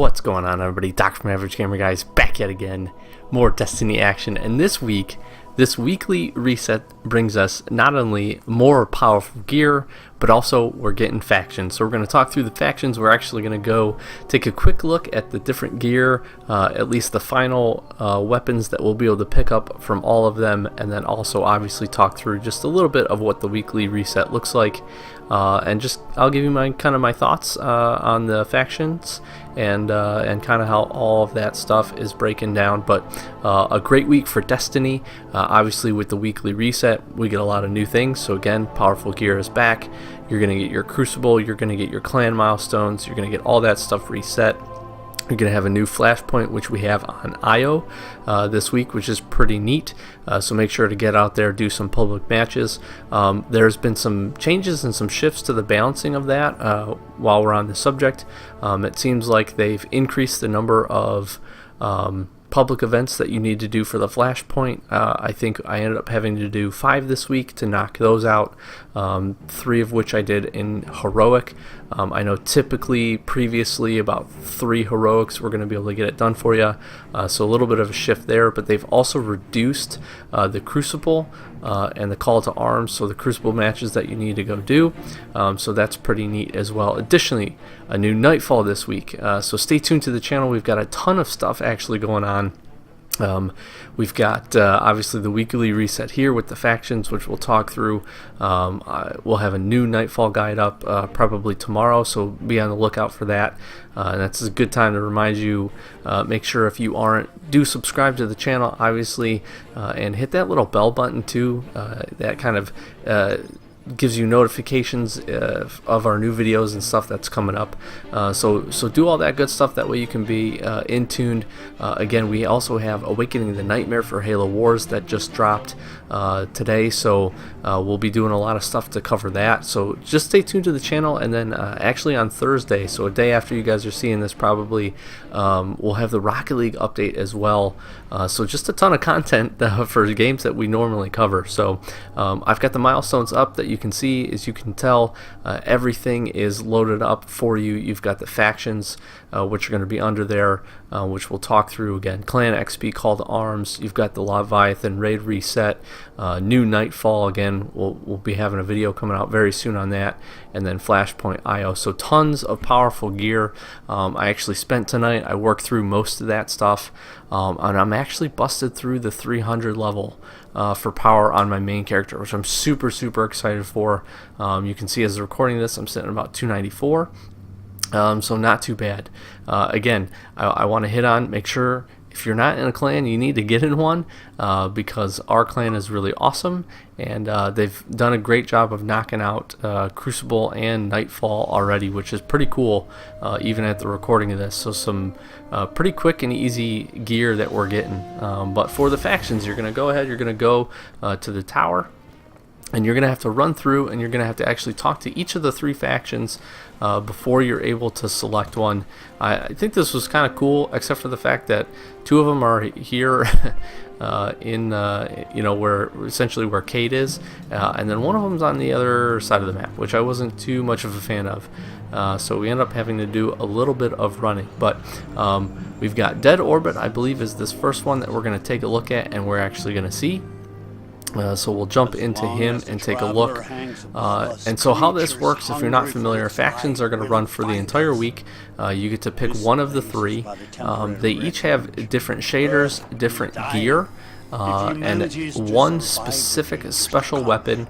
What's going on, everybody? Doc from Average Gamer Guys back yet again. More Destiny action, and this weekly reset brings us not only more powerful gear, but also we're getting factions. So we're going to talk through the factions. We're actually going to go take a quick look at the different gear, at least the final weapons that we'll be able to pick up from all of them, and then also obviously talk through just a little bit of what the weekly reset looks like. And just I'll give you my thoughts on the factions and kind of how all of that stuff is breaking down. But a great week for Destiny. Obviously with the weekly reset we get a lot of new things. So again, powerful gear is back. You're going to get your Crucible, you're going to get your clan milestones, you're going to get all that stuff reset. You're going to have a new flashpoint, which we have on IO this week, which is pretty neat. So make sure to get out there, do some public matches. There's been some changes and some shifts to the balancing of that while we're on the subject. It seems like they've increased the number of public events that you need to do for the flashpoint. I think I ended up having to do 5 this week to knock those out, 3 of which I did in heroic. I know typically previously about 3 heroics we're going to be able to get it done for you, so a little bit of a shift there. But they've also reduced the Crucible and the call to arms, so the Crucible matches that you need to go do, so that's pretty neat as well. Additionally, a new Nightfall this week, so stay tuned to the channel. We've got a ton of stuff actually going on. We've got obviously the weekly reset here with the factions, which we'll talk through. We'll have a new Nightfall guide up probably tomorrow, so be on the lookout for that. And that's a good time to remind you, make sure if you aren't, do subscribe to the channel obviously, and hit that little bell button too. That kind of gives you notifications of our new videos and stuff that's coming up. So do all that good stuff, that way you can be in tuned. Again, we also have Awakening the Nightmare for Halo Wars that just dropped today, so we'll be doing a lot of stuff to cover that, so just stay tuned to the channel. And then actually on Thursday, so a day after you guys are seeing this probably, we'll have the Rocket League update as well. So just a ton of content for games that we normally cover. So I've got the milestones up that you can see. As you can tell, everything is loaded up for you. You've got the factions, which are going to be under there, which we'll talk through. Again, Clan XP, Call to Arms. You've got the Leviathan Raid reset, new Nightfall. Again, we'll be having a video coming out very soon on that, and then Flashpoint IO. So tons of powerful gear. I actually spent tonight, I worked through most of that stuff, and I'm actually busted through the 300 level for power on my main character, which I'm super excited for. You can see as I'm recording this, I'm sitting at about 294. So not too bad. Again, I want to hit on, make sure if you're not in a clan, you need to get in one, because our clan is really awesome, and they've done a great job of knocking out Crucible and Nightfall already, which is pretty cool, even at the recording of this. So some pretty quick and easy gear that we're getting. But for the factions, you're going to go ahead, you're going to go to the tower, and you're going to have to run through, and you're going to have to actually talk to each of the 3 factions before you're able to select one. I think this was kind of cool, except for the fact that 2 of them are here in where essentially where Cade is, and then one of them's on the other side of the map, which I wasn't too much of a fan of. So we end up having to do a little bit of running. But we've got Dead Orbit, I believe, is this first one that we're going to take a look at, and we're actually going to see. So we'll jump into him and take a look. And so how this works, if you're not familiar, factions are going to run for the entire week. You get to pick one of the 3. They each have different shaders, different gear, and one specific special weapon.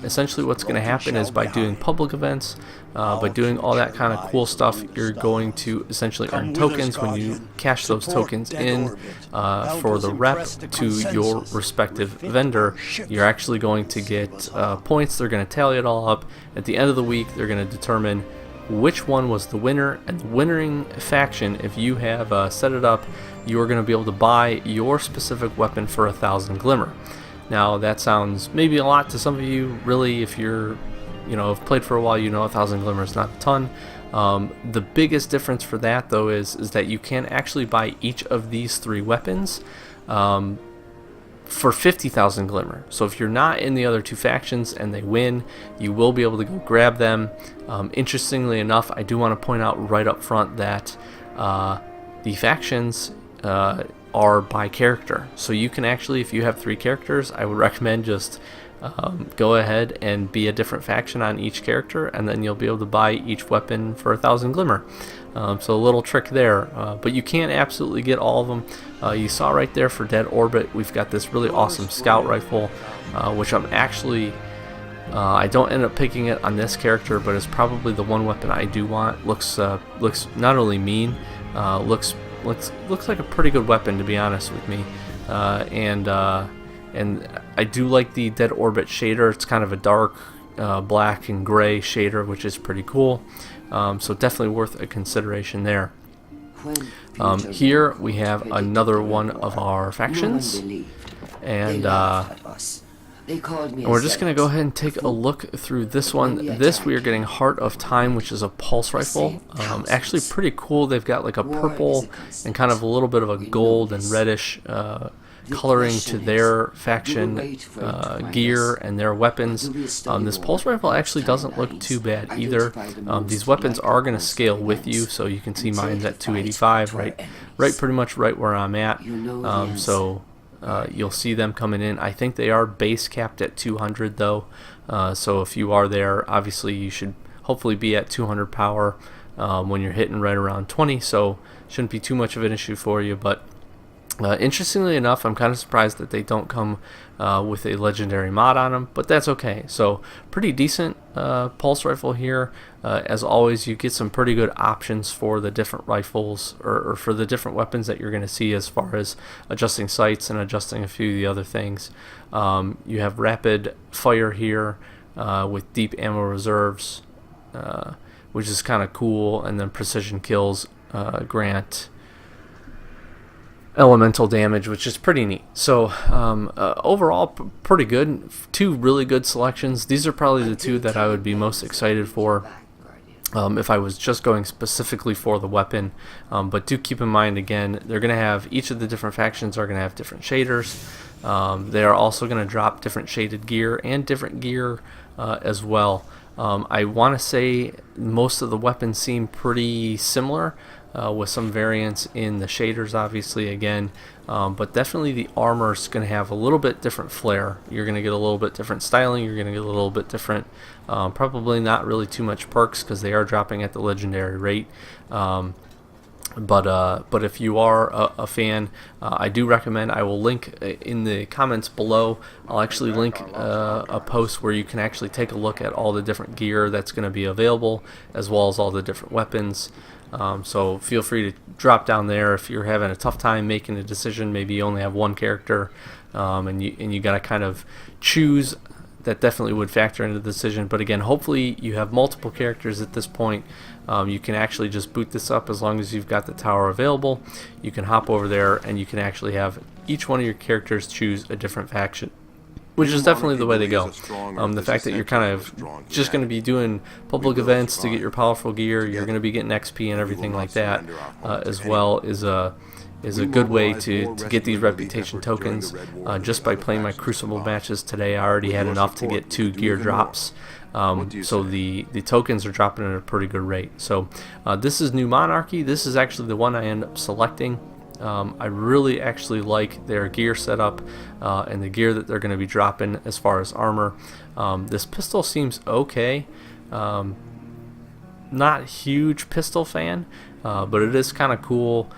Essentially what's going to happen is by doing public events, by doing all that kind of cool stuff, you're going to essentially earn tokens. When you cash those tokens in for the rep to your respective vendor, you're actually going to get points. They're going to tally it all up. At the end of the week, they're going to determine which one was the winner, and the winning faction, if you have set it up, you are going to be able to buy your specific weapon for 1,000 glimmer. Now that sounds maybe a lot to some of you. Really, if you're have played for a while, 1,000 glimmer is not a ton. The biggest difference for that though is that you can actually buy each of these 3 weapons for 50,000 glimmer. So if you're not in the other 2 factions and they win, you will be able to go grab them. Interestingly enough, I do want to point out right up front that the factions are by character. So you can actually, if you have 3 characters, I would recommend just go ahead and be a different faction on each character, and then you'll be able to buy each weapon for 1,000 glimmer. So a little trick there, but you can absolutely get all of them. You saw right there for Dead Orbit, we've got this really awesome scout rifle, which I'm actually I don't end up picking it on this character, but it's probably the one weapon I do want. Looks not only mean, looks like a pretty good weapon, to be honest with me, and I do like the Dead Orbit shader. It's kind of a dark black and gray shader, which is pretty cool. So definitely worth a consideration there. Here we have another one of our factions, and we're just going to go ahead and take a look through this one. This we are getting Heart of Time, which is a pulse rifle. Actually pretty cool. They've got like a purple and kind of a little bit of a gold and reddish coloring to their faction gear and their weapons. This pulse rifle actually doesn't look too bad either. These weapons are going to scale with you, so you can see mine's at 285, right pretty much right where I'm at. So you'll see them coming in. I think they are base capped at 200 though, so if you are there, obviously you should hopefully be at 200 power when you're hitting right around 20, so shouldn't be too much of an issue for you. But interestingly enough, I'm kind of surprised that they don't come with a legendary mod on them, but that's okay. So pretty decent pulse rifle here. As always, you get some pretty good options for the different rifles, or for the different weapons that you're going to see, as far as adjusting sights and adjusting a few of the other things. You have rapid fire here with deep ammo reserves, which is kind of cool, and then precision kills grant elemental damage, which is pretty neat. So overall, pretty good. 2 really good selections. These are probably the 2 that I would be most excited for if I was just going specifically for the weapon. But do keep in mind, again, they're going to have, each of the different factions are going to have different shaders. They are also going to drop different shaded gear and different gear as well. I want to say most of the weapons seem pretty similar, with some variance in the shaders, obviously, again, but definitely the armor is going to have a little bit different flair. You're going to get a little bit different styling. You're going to get a little bit different, probably not really too much perks, because they are dropping at the legendary rate. But if you are a fan, I do recommend, I will link in the comments below, I'll actually link a post where you can actually take a look at all the different gear that's going to be available, as well as all the different weapons. So feel free to drop down there if you're having a tough time making a decision. Maybe you only have one character, and you got to kind of choose. That definitely would factor into the decision. But again, hopefully you have multiple characters at this point. You can actually just boot this up as long as you've got the tower available. You can hop over there, and you can actually have each one of your characters choose a different faction, which is definitely the way to go. The fact that you're kind of just going to be doing public events to get your powerful gear, you're going to be getting XP and everything like that, as well, is a good way to get these reputation tokens. Just by playing my Crucible matches today, I already had enough to get 2 gear drops. So the tokens are dropping at a pretty good rate. So this is New Monarchy. This is actually the one I end up selecting. I really actually like their gear setup and the gear that they're going to be dropping as far as armor. This pistol seems okay. Not a huge pistol fan, but it is kind of cool.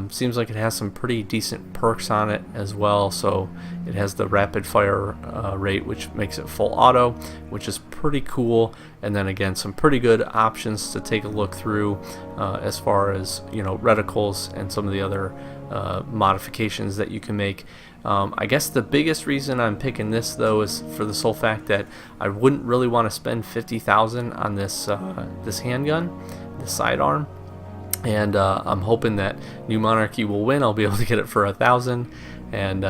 Seems like it has some pretty decent perks on it as well. So it has the rapid fire rate, which makes it full auto, which is pretty cool. And then again, some pretty good options to take a look through as far as, reticles and some of the other modifications that you can make. I guess the biggest reason I'm picking this though is for the sole fact that I wouldn't really want to spend 50,000 on this this handgun, the sidearm. And I'm hoping that New Monarchy will win. I'll be able to get it for 1,000 and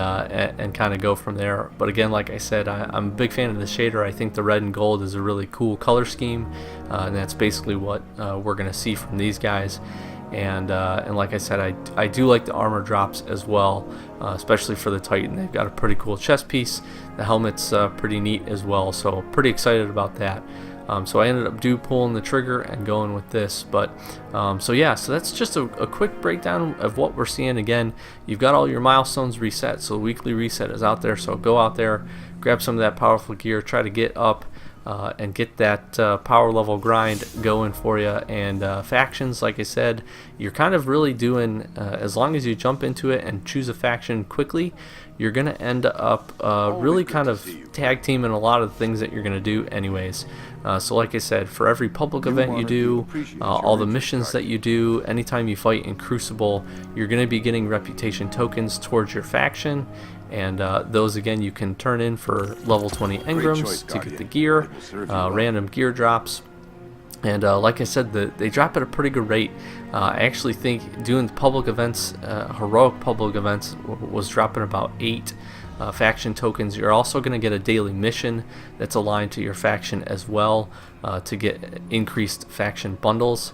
kind of go from there. But again, like I said, I'm a big fan of the shader. I think the red and gold is a really cool color scheme, and that's basically what we're going to see from these guys. And like I said, I do like the armor drops as well, especially for the Titan. They've got a pretty cool chest piece. The helmet's pretty neat as well, so pretty excited about that. So I ended up pulling the trigger and going with this. But so yeah, so that's just a quick breakdown of what we're seeing. Again, you've got all your milestones reset, so weekly reset is out there. So go out there, grab some of that powerful gear, try to get up and get that power level grind going for you. And factions, like I said, you're kind of really doing, as long as you jump into it and choose a faction quickly, you're going to end up really kind of tag teaming a lot of the things that you're going to do anyways. So like I said, for every public event you do, all the missions that you do, anytime you fight in Crucible, you're going to be getting reputation tokens towards your faction. And those, again, you can turn in for level 20 engrams to get the gear, random gear drops. And like I said, they drop at a pretty good rate. I actually think doing public events, heroic public events, was dropping about 8 faction tokens. You're also going to get a daily mission that's aligned to your faction as well to get increased faction bundles.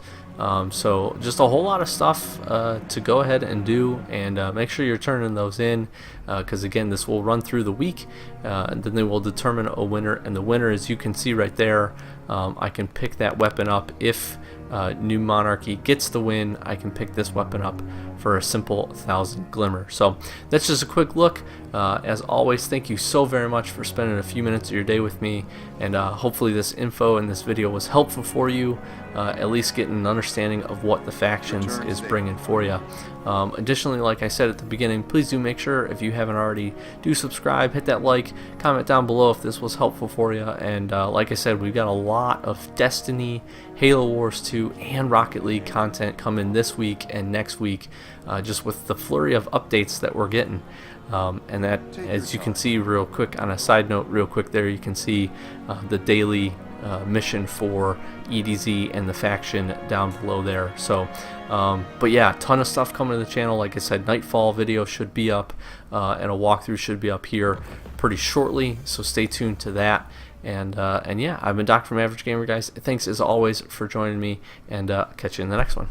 So just a whole lot of stuff to go ahead and do, and make sure you're turning those in, because again, this will run through the week, and then they will determine a winner. And the winner, as you can see right there, I can pick that weapon up. If New Monarchy gets the win, I can pick this weapon up for a simple 1,000 glimmer. So that's just a quick look. As always, thank you so very much for spending a few minutes of your day with me, and hopefully this info in this video was helpful for you, at least getting an understanding of what the factions is bringing for you. Additionally, like I said at the beginning, please do make sure, if you haven't already, do subscribe, hit that like, comment down below if this was helpful for you. And like I said, we've got a lot of Destiny, Halo Wars 2, and Rocket League content coming this week and next week, just with the flurry of updates that we're getting. And that, as you can see real quick, on a side note real quick there, you can see the daily mission for EDZ and the faction down below there. So but yeah, ton of stuff coming to the channel. Like I said, Nightfall video should be up, and a walkthrough should be up here pretty shortly, so stay tuned to that. And yeah, I've been Doc from Average Gamer, guys. Thanks as always for joining me, and catch you in the next one.